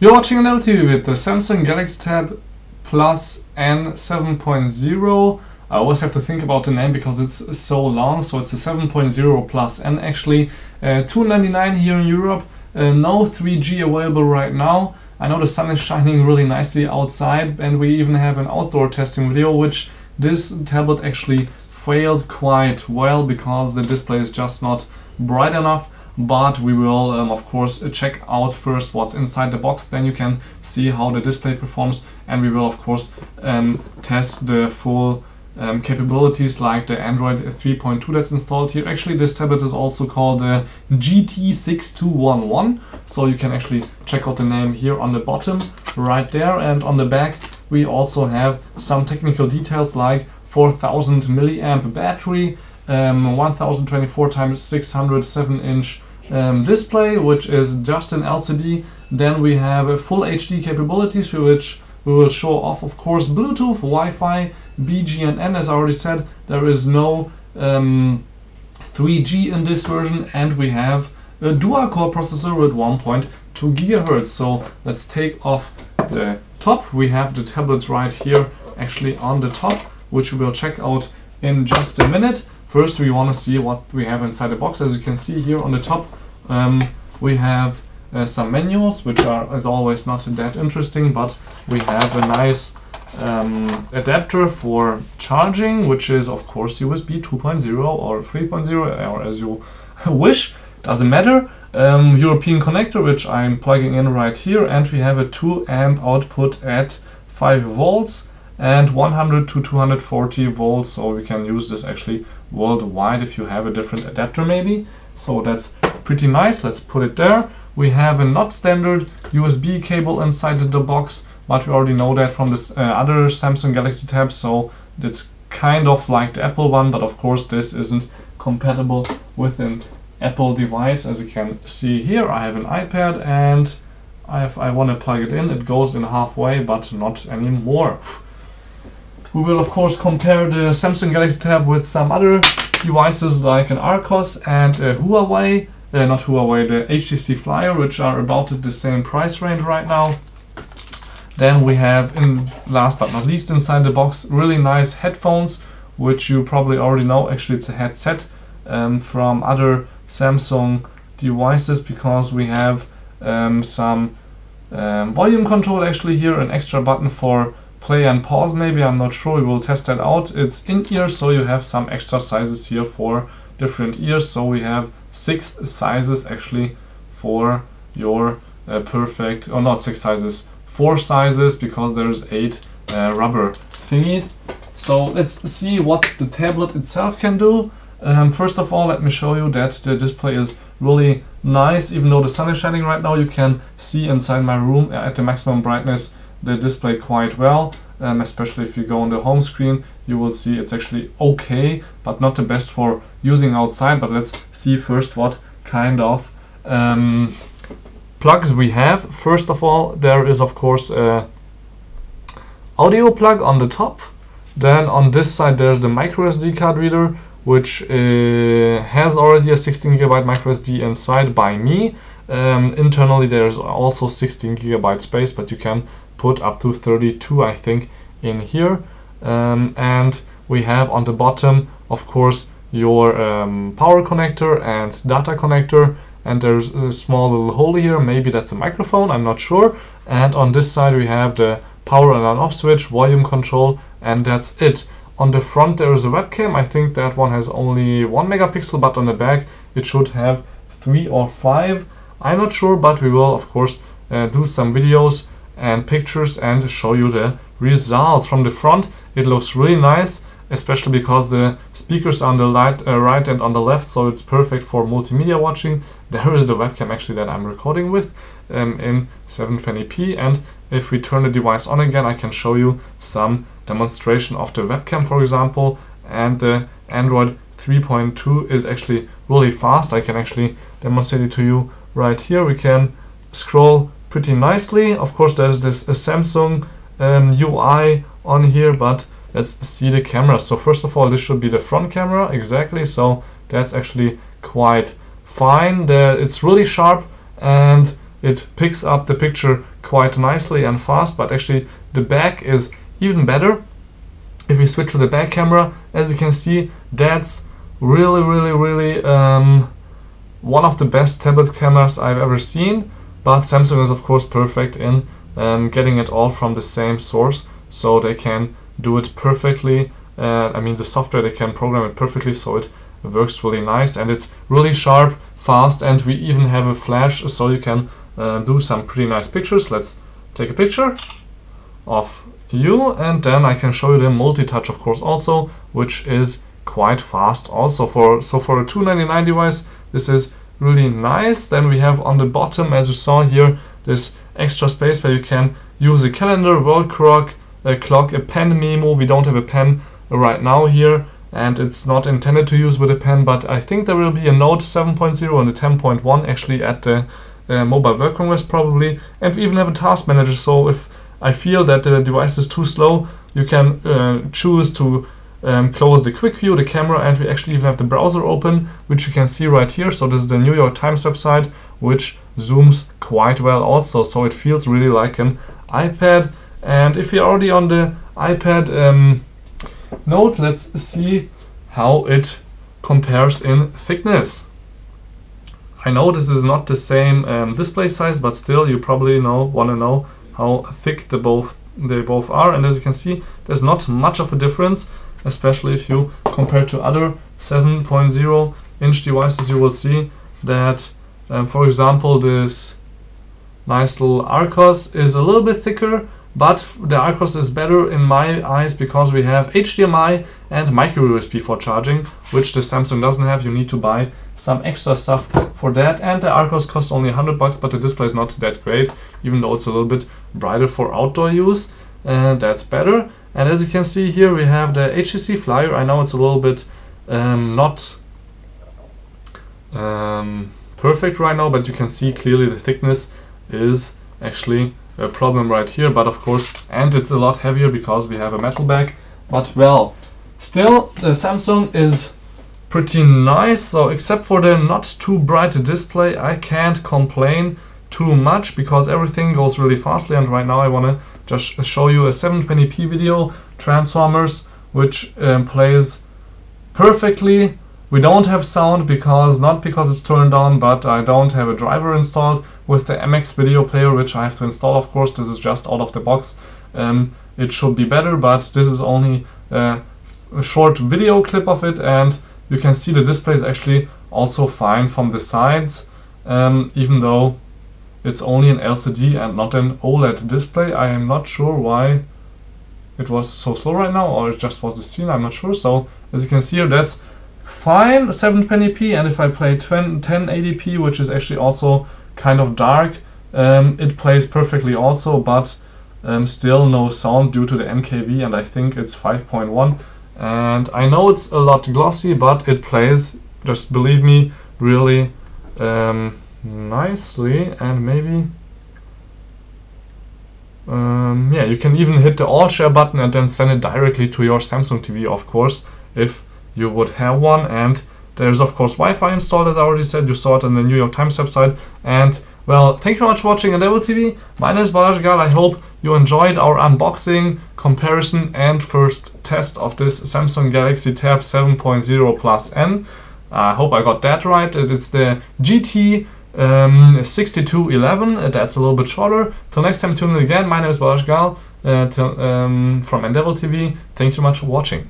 You're watching an LTV with the Samsung Galaxy Tab Plus N7.0. I always have to think about the name because it's so long, so it's a 7.0 Plus N actually. $299 here in Europe, no 3G available right now. I know the sun is shining really nicely outside, and we even have an outdoor testing video, which this tablet actually failed quite well because the display is just not bright enough. But we will of course check out first what's inside the box, then you can see how the display performs, and we will of course test the full capabilities like the Android 3.2 that's installed here. Actually, this tablet is also called the GT6211, so you can actually check out the name here on the bottom right there, and on the back we also have some technical details like 4000 milliamp battery, 1024 x 607 inch display, which is just an LCD. Then we have full HD capabilities, which we will show off, of course, Bluetooth, Wi-Fi, BGNN. As I already said, there is no 3G in this version, and we have a dual-core processor with 1.2 GHz. So let's take off the top. We have the tablet right here, actually on the top, which we will check out in just a minute. First, we want to see what we have inside the box. As you can see here on the top, we have some menus, which are, as always, not that interesting, but we have a nice adapter for charging, which is, of course, USB 2.0 or 3.0, or as you wish, doesn't matter. European connector, which I'm plugging in right here, and we have a 2 amp output at 5 volts. And 100 to 240 volts, so we can use this actually worldwide if you have a different adapter maybe. So that's pretty nice. Let's put it there. We have a not standard USB cable inside the box, but we already know that from this other Samsung Galaxy Tab, so it's kind of like the Apple one, but of course this isn't compatible with an Apple device. As you can see here, I have an iPad and I want to plug it in. It goes in halfway, but not anymore. We will of course compare the Samsung Galaxy Tab with some other devices like an Arcos and a Huawei, not Huawei, the HTC Flyer, which are about the same price range right now. Then we have, last but not least, inside the box, really nice headphones, which you probably already know. Actually, it's a headset from other Samsung devices, because we have some volume control actually here, an extra button for play and pause maybe, I'm not sure, we will test that out. It's in ear, so you have some extra sizes here for different ears. So we have 6 sizes actually for your perfect, or not 6 sizes, 4 sizes, because there's 8 rubber thingies. So let's see what the tablet itself can do. First of all, let me show you that the display is really nice. Even though the sun is shining right now, you can see inside my room at the maximum brightness the display quite well, especially if you go on the home screen, you will see it's actually okay, but not the best for using outside. But let's see first what kind of plugs we have. First of all, there is of course a audio plug on the top. Then on this side there's the micro SD card reader, which has already a 16 GB micro SD inside by me. Internally there's also 16 GB space, but you can put up to 32, I think, in here. And we have on the bottom, of course, your power connector and data connector, and there's a small little hole here, maybe that's a microphone, I'm not sure. And on this side we have the power and on-off switch, volume control, and that's it. On the front there is a webcam. I think that one has only 1 megapixel, but on the back it should have 3 or 5. I'm not sure, but we will of course do some videos and pictures and show you the results. From the front it looks really nice, especially because the speakers are on the right and on the left, so it's perfect for multimedia watching. There is the webcam actually that I'm recording with in 720p, and if we turn the device on again, I can show you some demonstration of the webcam, for example. And the Android 3.2 is actually really fast. I can actually demonstrate it to you right here. We can scroll pretty nicely. Of course there's this Samsung UI on here, but let's see the camera. So first of all, this should be the front camera, exactly, so that's actually quite fine. It's really sharp, and it picks up the picture quite nicely and fast, but actually the back is even better. If we switch to the back camera, as you can see, that's really one of the best tablet cameras I've ever seen. But Samsung is of course perfect in getting it all from the same source, so they can do it perfectly. I mean, the software, they can program it perfectly, so it works really nice, and it's really sharp, fast, and we even have a flash, so you can do some pretty nice pictures. Let's take a picture of you, and then I can show you the multi-touch, of course, also, which is quite fast also. For a $299 device, this is really nice. Then we have on the bottom, as you saw here, this extra space where you can use a calendar, world clock, a pen memo. We don't have a pen right now here, and it's not intended to use with a pen, but I think there will be a Note 7.0 and a 10.1 actually at the Mobile Work Congress probably. And we even have a task manager, so if I feel that the device is too slow, you can choose to close the quick view, the camera, and we actually even have the browser open, which you can see right here. So this is the New York Times website, which zooms quite well also, so it feels really like an iPad. And if you're already on the iPad Note, let's see how it compares in thickness. I know this is not the same display size, but still you probably want to know how thick they both are. And as you can see, there's not much of a difference, especially if you compare to other 7.0 inch devices. You will see that for example, this nice little Arcos is a little bit thicker, but the Arcos is better in my eyes because we have HDMI and micro USB for charging, which the Samsung doesn't have. You need to buy some extra stuff for that, and the Arcos costs only $100, but the display is not that great, even though it's a little bit brighter for outdoor use. That's better. And as you can see here, we have the HTC Flyer. I know it's a little bit not perfect right now, but you can see clearly the thickness is actually a problem right here. But of course, and it's a lot heavier because we have a metal bag. But well, still the Samsung is pretty nice. So except for the not too bright display, I can't complain too much because everything goes really fastly. And right now I want to just show you a 720p video, Transformers, which plays perfectly. We don't have sound not because it's turned on, but I don't have a driver installed with the MX video player, which I have to install, of course. This is just out of the box. It should be better, but this is only a short video clip of it, and you can see the display is actually also fine from the sides, even though it's only an LCD and not an OLED display. I am not sure why it was so slow right now, or it just was the scene, I'm not sure. So as you can see here, that's fine, 720p, and if I play 1080p, which is actually also kind of dark, it plays perfectly also, but still no sound due to the NKV, and I think it's 5.1. And I know it's a lot glossy, but it plays, just believe me, really nicely. And maybe yeah, you can even hit the all share button and then send it directly to your Samsung TV, of course, if you would have one. And there's of course Wi-Fi installed, as I already said. You saw it on the New York Times website. And well, thank you very much for watching Untitled TV. My name is Balazs. I hope you enjoyed our unboxing, comparison, and first test of this Samsung Galaxy Tab 7.0 Plus N. I hope I got that right. It's the GT 6211. That's a little bit shorter. Till next time, tune in again. My name is Balazs from Untitled TV. Thank you very much for watching.